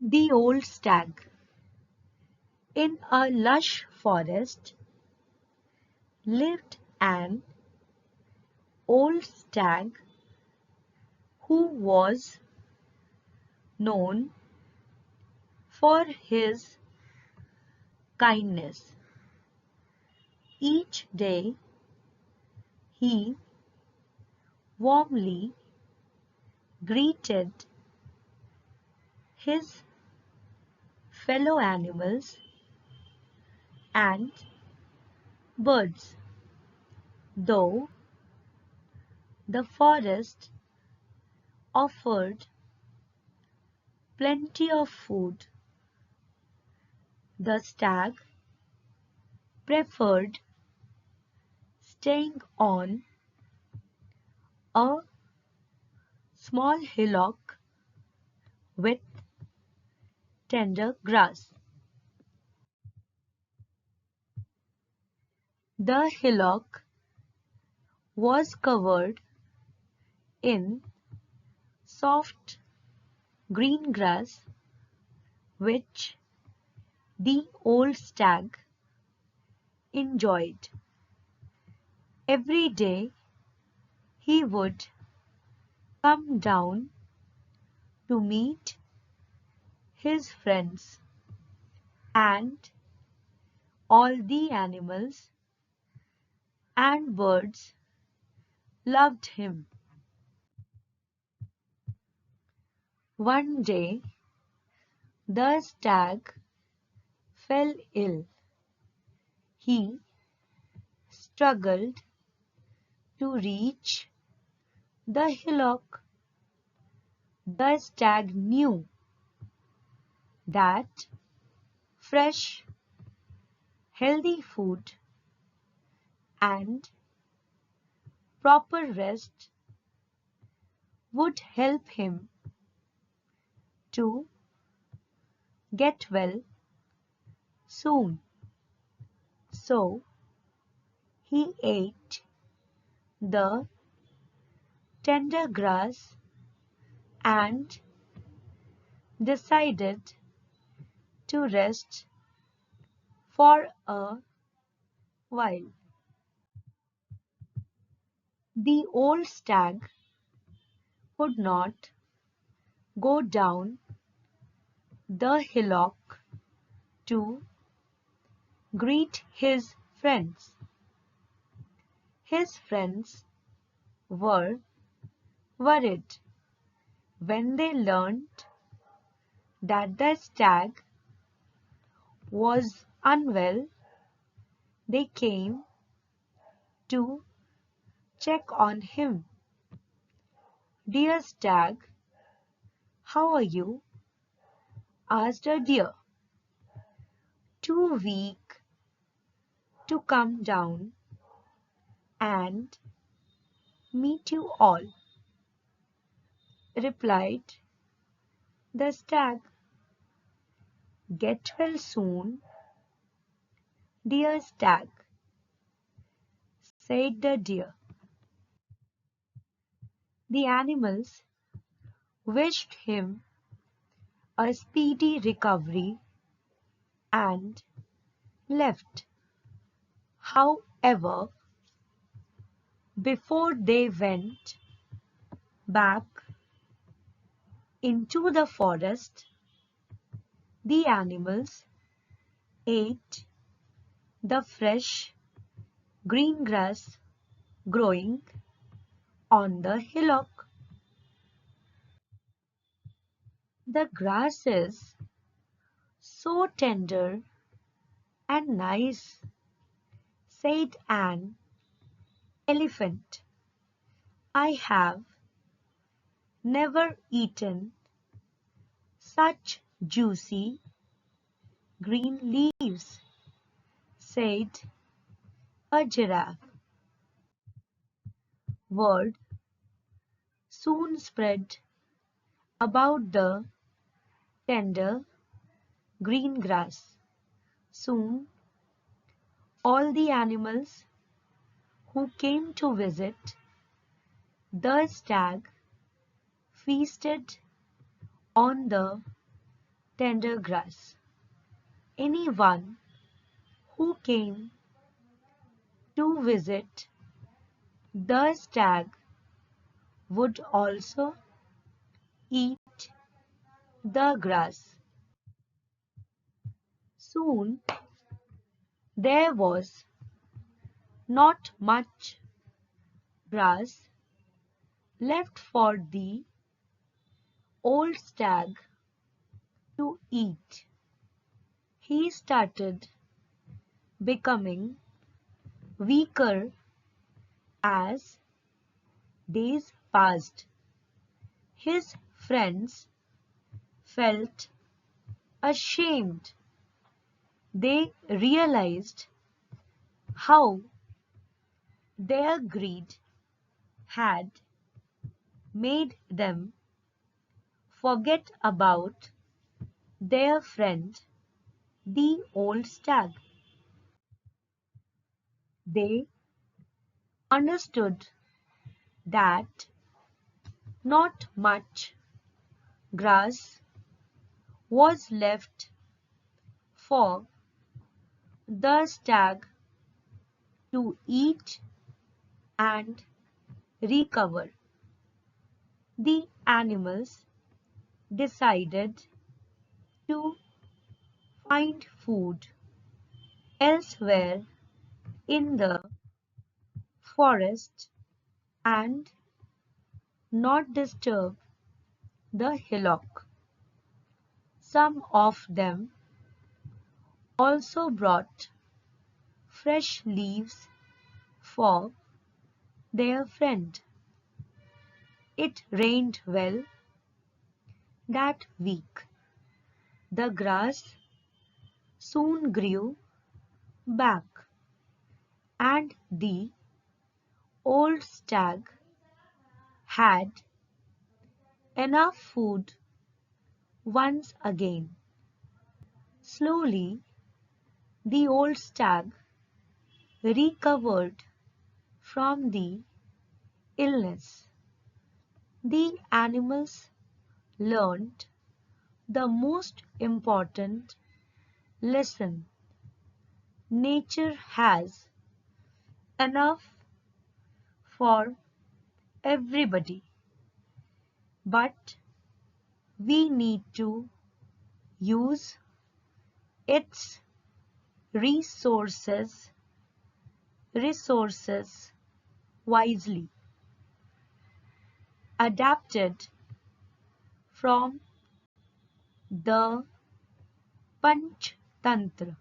The Old Stag. In a lush forest lived an old stag who was known for his kindness. Each day he warmly greeted his fellow animals and birds. Though the forest offered plenty of food, the stag preferred staying on a small hillock with tender grass. The hillock was covered in soft green grass which the old stag enjoyed. Every day he would come down to meet his friends, and all the animals and birds loved him. One day the stag fell ill. He struggled to reach the hillock. The stag knew that fresh, healthy food and proper rest would help him to get well soon. So he ate the tender grass and decided to rest for a while. The old stag could not go down the hillock to greet his friends. His friends were worried when they learned that the stag was unwell. They came to check on him. "Dear stag, how are you?" asked a deer. "Too weak to come down and meet you all," replied the stag. "Get well soon, dear stag," said the deer. The animals wished him a speedy recovery and left. However, before they went back into the forest, the animals ate the fresh green grass growing on the hillock. "The grass is so tender and nice," said an elephant. "I have never eaten such juicy green leaves," said a giraffe. Word soon spread about the tender green grass. Soon all the animals who came to visit the stag feasted on the tender grass. Anyone who came to visit the stag would also eat the grass. Soon there was not much grass left for the old stag to eat. He started becoming weaker as days passed. His friends felt ashamed. They realized how their greed had made them forget about their friend, the old stag. They understood that not much grass was left for the stag to eat and recover. The animals decided to find food elsewhere in the forest and not disturb the hillock. Some of them also brought fresh leaves for their friend. It rained well that week. The grass soon grew back, and the old stag had enough food once again. Slowly, the old stag recovered from the illness. The animals learned the most important lesson: nature has enough for everybody, but we need to use its resources resources wisely. Adapted from the Panch Tantra.